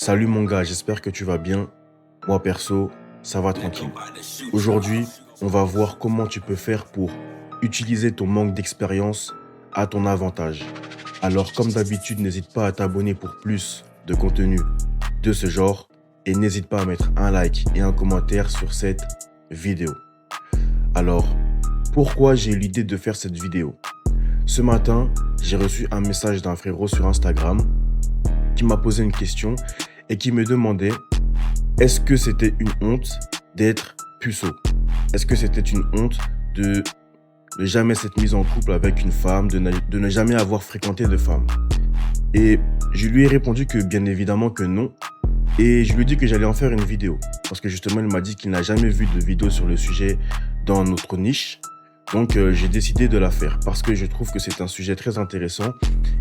Salut mon gars, j'espère que tu vas bien. Moi perso, ça va tranquille. Aujourd'hui, on va voir comment tu peux faire pour utiliser ton manque d'expérience à ton avantage. Alors comme d'habitude, n'hésite pas à t'abonner pour plus de contenu de ce genre et n'hésite pas à mettre un like et un commentaire sur cette vidéo. Alors, pourquoi j'ai eu l'idée de faire cette vidéo? Ce matin, j'ai reçu un message d'un frérot sur Instagram qui m'a posé une question et qui me demandait est-ce que c'était une honte d'être puceau? Est-ce que c'était une honte de ne jamais s'être mise en couple avec une femme, de ne jamais avoir fréquenté de femme? Et je lui ai répondu que bien évidemment que non. Et je lui ai dit que j'allais en faire une vidéo. Parce que justement, il m'a dit qu'il n'a jamais vu de vidéo sur le sujet dans notre niche. Donc j'ai décidé de la faire parce que je trouve que c'est un sujet très intéressant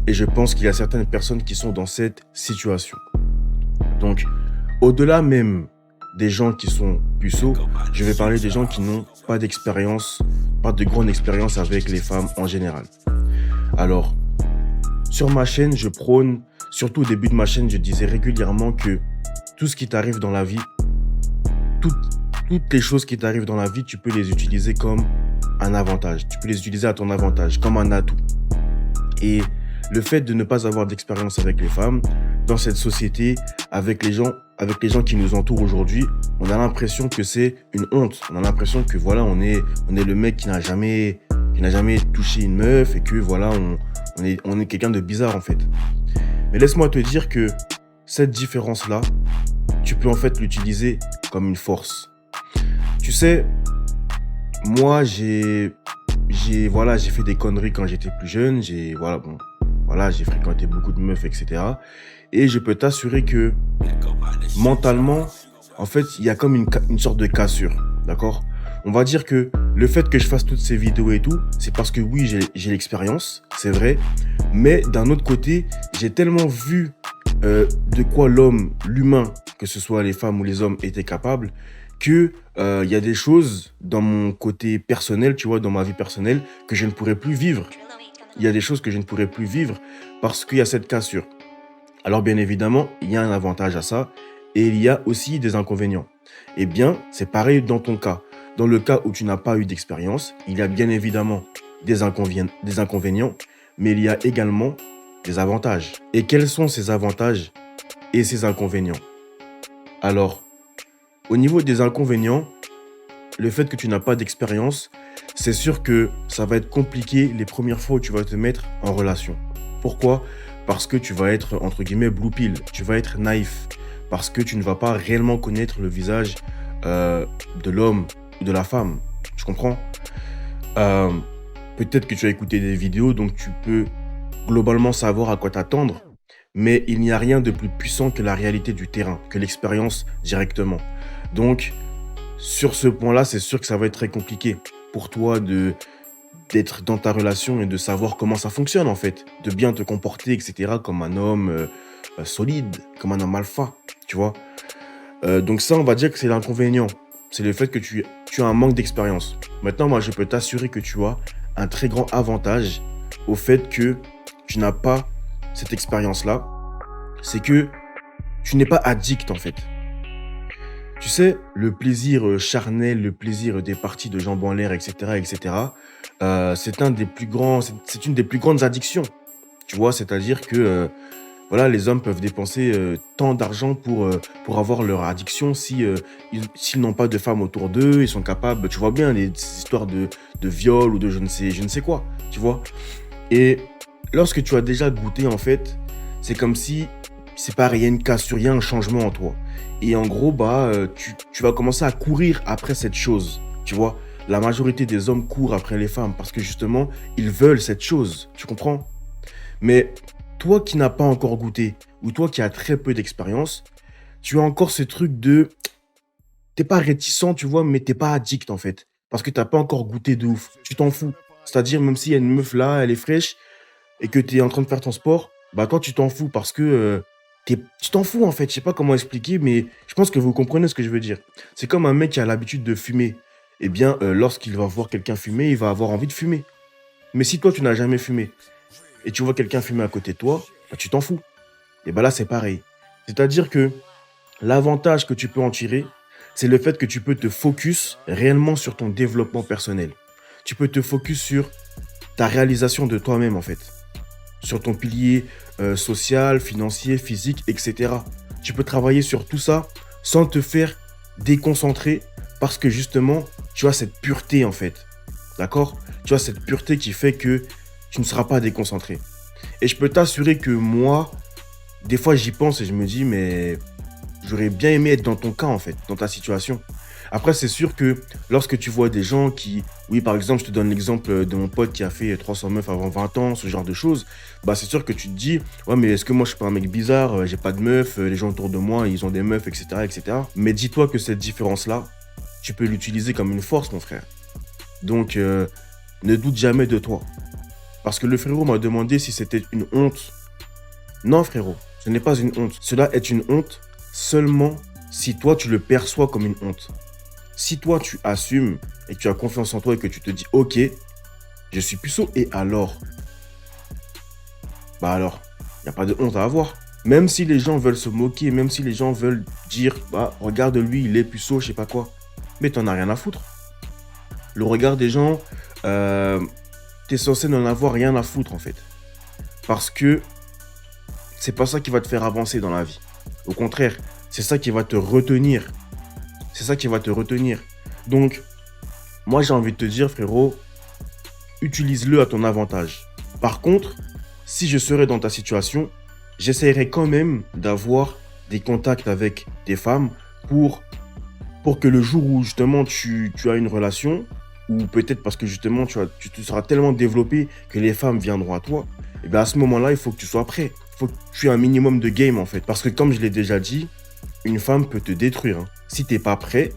et je pense qu'il y a certaines personnes qui sont dans cette situation. Donc, au-delà même des gens qui sont puceaux, je vais parler des gens qui n'ont pas d'expérience, pas de grande expérience avec les femmes en général. Alors, sur ma chaîne, je prône, surtout au début de ma chaîne, je disais régulièrement que tout ce qui t'arrive dans la vie, toutes, toutes les choses qui t'arrivent dans la vie, tu peux les utiliser comme un avantage. Tu peux les utiliser à ton avantage, comme un atout. Et le fait de ne pas avoir d'expérience avec les femmes, dans cette société, avec les gens qui nous entourent aujourd'hui, on a l'impression que c'est une honte. On a l'impression que voilà, on est le mec qui n'a jamais touché une meuf et que voilà, on est quelqu'un de bizarre en fait. Mais laisse-moi te dire que cette différence-là, tu peux en fait l'utiliser comme une force. Tu sais, moi, j'ai fait des conneries quand j'étais plus jeune. J'ai fréquenté beaucoup de meufs, etc. Et je peux t'assurer que mentalement, en fait, il y a comme une sorte de cassure, d'accord? On va dire que le fait que je fasse toutes ces vidéos et tout, c'est parce que oui, j'ai l'expérience, c'est vrai. Mais d'un autre côté, j'ai tellement vu de quoi l'humain, que ce soit les femmes ou les hommes, était capable, que il y a des choses dans mon côté personnel, tu vois, dans ma vie personnelle, que je ne pourrais plus vivre. Il y a des choses que je ne pourrais plus vivre parce qu'il y a cette cassure. Alors bien évidemment, il y a un avantage à ça et il y a aussi des inconvénients. Eh bien, c'est pareil dans ton cas. Dans le cas où tu n'as pas eu d'expérience, il y a bien évidemment des inconvénients, mais il y a également des avantages. Et quels sont ces avantages et ces inconvénients? Alors, au niveau des inconvénients, le fait que tu n'as pas d'expérience, c'est sûr que ça va être compliqué les premières fois où tu vas te mettre en relation. Pourquoi? Parce que tu vas être, entre guillemets, blue pill. Tu vas être naïf. Parce que tu ne vas pas réellement connaître le visage de l'homme ou de la femme. Tu comprends? Euh, Peut-être que tu as écouté des vidéos, donc tu peux globalement savoir à quoi t'attendre. Mais il n'y a rien de plus puissant que la réalité du terrain, que l'expérience directement. Donc, sur ce point-là, c'est sûr que ça va être très compliqué pour toi d'être dans ta relation et de savoir comment ça fonctionne en fait, de bien te comporter, etc., comme un homme solide, comme un homme alpha, tu vois. Donc ça, on va dire que c'est l'inconvénient. C'est le fait que tu as un manque d'expérience. Maintenant, moi, je peux t'assurer que tu as un très grand avantage au fait que tu n'as pas cette expérience-là. C'est que tu n'es pas addict en fait. Tu sais, le plaisir charnel, le plaisir des parties de jambes en l'air, etc., c'est un des plus grands, c'est une des plus grandes addictions. Tu vois, c'est-à-dire que voilà, les hommes peuvent dépenser tant d'argent pour avoir leur addiction si s'ils n'ont pas de femmes autour d'eux, ils sont capables, tu vois bien, les histoires de viol ou de je ne sais quoi, tu vois. Et lorsque tu as déjà goûté, en fait, c'est comme si, c'est pareil, il y a une cassure, il y a un changement en toi. Et en gros, tu vas commencer à courir après cette chose, tu vois. La majorité des hommes courent après les femmes parce que justement, ils veulent cette chose, tu comprends? Mais toi qui n'as pas encore goûté, ou toi qui as très peu d'expérience, tu as encore ce truc de t'es pas réticent, tu vois, mais t'es pas addict en fait. Parce que t'as pas encore goûté de ouf. Tu t'en fous. C'est-à-dire, même s'il y a une meuf là, elle est fraîche, et que tu es en train de faire ton sport, bah toi tu t'en fous parce que tu t'en fous en fait. Je sais pas comment expliquer, mais je pense que vous comprenez ce que je veux dire. C'est comme un mec qui a l'habitude de fumer. Eh bien, lorsqu'il va voir quelqu'un fumer, il va avoir envie de fumer. Mais si toi tu n'as jamais fumé et tu vois quelqu'un fumer à côté de toi, bah tu t'en fous. Et bah là c'est pareil. C'est-à-dire que l'avantage que tu peux en tirer, c'est le fait que tu peux te focus réellement sur ton développement personnel. Tu peux te focus sur ta réalisation de toi-même, en fait. Sur ton pilier social, financier, physique, etc. Tu peux travailler sur tout ça sans te faire déconcentrer parce que justement, tu as cette pureté, en fait. D'accord? Tu as cette pureté qui fait que tu ne seras pas déconcentré. Et je peux t'assurer que moi, des fois, j'y pense et je me dis, mais j'aurais bien aimé être dans ton cas, en fait, dans ta situation. Après, c'est sûr que lorsque tu vois des gens qui... Oui, par exemple, je te donne l'exemple de mon pote qui a fait 300 meufs avant 20 ans, ce genre de choses. Bah, c'est sûr que tu te dis, ouais, mais est-ce que moi, je suis pas un mec bizarre, j'ai pas de meufs, les gens autour de moi, ils ont des meufs, etc., etc. Mais dis-toi que cette différence-là, tu peux l'utiliser comme une force, mon frère. Donc, ne doute jamais de toi. Parce que le frérot m'a demandé si c'était une honte. Non, frérot, ce n'est pas une honte. Cela est une honte seulement si toi, tu le perçois comme une honte. Si toi, tu assumes et que tu as confiance en toi et que tu te dis, ok, je suis puceau, et alors? Bah alors, il n'y a pas de honte à avoir. Même si les gens veulent se moquer, même si les gens veulent dire, bah regarde lui, il est puceau, je sais pas quoi. Mais t'en as rien à foutre. Le regard des gens, t'es censé n'en avoir rien à foutre en fait. Parce que c'est pas ça qui va te faire avancer dans la vie. Au contraire, c'est ça qui va te retenir. C'est ça qui va te retenir. Donc, moi j'ai envie de te dire, frérot, utilise-le à ton avantage. Par contre, si je serais dans ta situation, j'essaierais quand même d'avoir des contacts avec des femmes pour que le jour où justement tu as une relation, ou peut-être parce que justement tu te seras tellement développé que les femmes viendront à toi, et bien à ce moment-là, il faut que tu sois prêt. Il faut que tu aies un minimum de game en fait. Parce que comme je l'ai déjà dit, une femme peut te détruire. Si t'es pas prêt,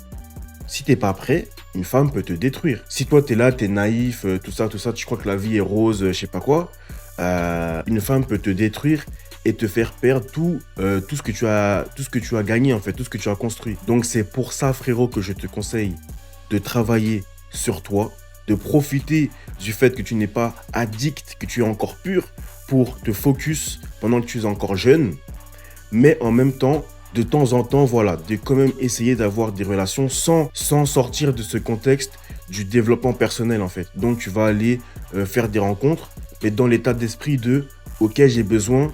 une femme peut te détruire. Si toi t'es là, t'es naïf, tout ça, tu crois que la vie est rose, je sais pas quoi, une femme peut te détruire et te faire perdre tout ce que tu as gagné en fait, tout ce que tu as construit. Donc c'est pour ça, frérot, que je te conseille de travailler sur toi, de profiter du fait que tu n'es pas addict, que tu es encore pur, pour te focus pendant que tu es encore jeune, mais en même temps, de temps en temps, voilà, de quand même essayer d'avoir des relations sans sortir de ce contexte du développement personnel en fait. Donc tu vas aller faire des rencontres, mais dans l'état d'esprit de « Ok, j'ai besoin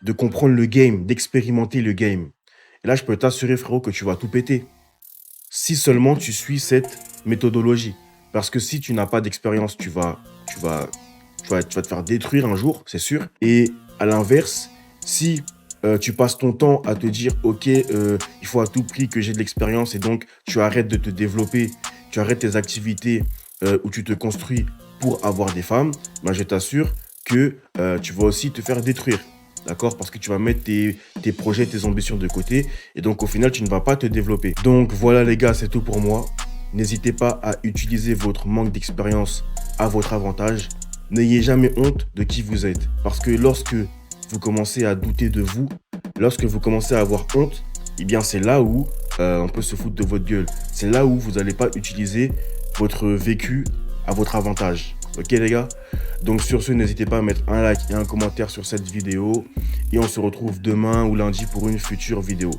de comprendre le game, d'expérimenter le game. » Et là, je peux t'assurer, frérot, que tu vas tout péter. Si seulement tu suis cette méthodologie. Parce que si tu n'as pas d'expérience, tu vas te faire détruire un jour, c'est sûr. Et à l'inverse, si tu passes ton temps à te dire « Ok, il faut à tout prix que j'ai de l'expérience » et donc tu arrêtes de te développer, tu arrêtes tes activités où tu te construis pour avoir des femmes, ben je t'assure que tu vas aussi te faire détruire. D'accord? Parce que tu vas mettre tes projets, tes ambitions de côté. Et donc, au final, tu ne vas pas te développer. Donc, voilà, les gars, c'est tout pour moi. N'hésitez pas à utiliser votre manque d'expérience à votre avantage. N'ayez jamais honte de qui vous êtes. Parce que lorsque vous commencez à douter de vous, lorsque vous commencez à avoir honte, eh bien, c'est là où on peut se foutre de votre gueule. C'est là où vous n'allez pas utiliser votre vécu à votre avantage. Ok, les gars? Donc sur ce, n'hésitez pas à mettre un like et un commentaire sur cette vidéo. Et on se retrouve demain ou lundi pour une future vidéo.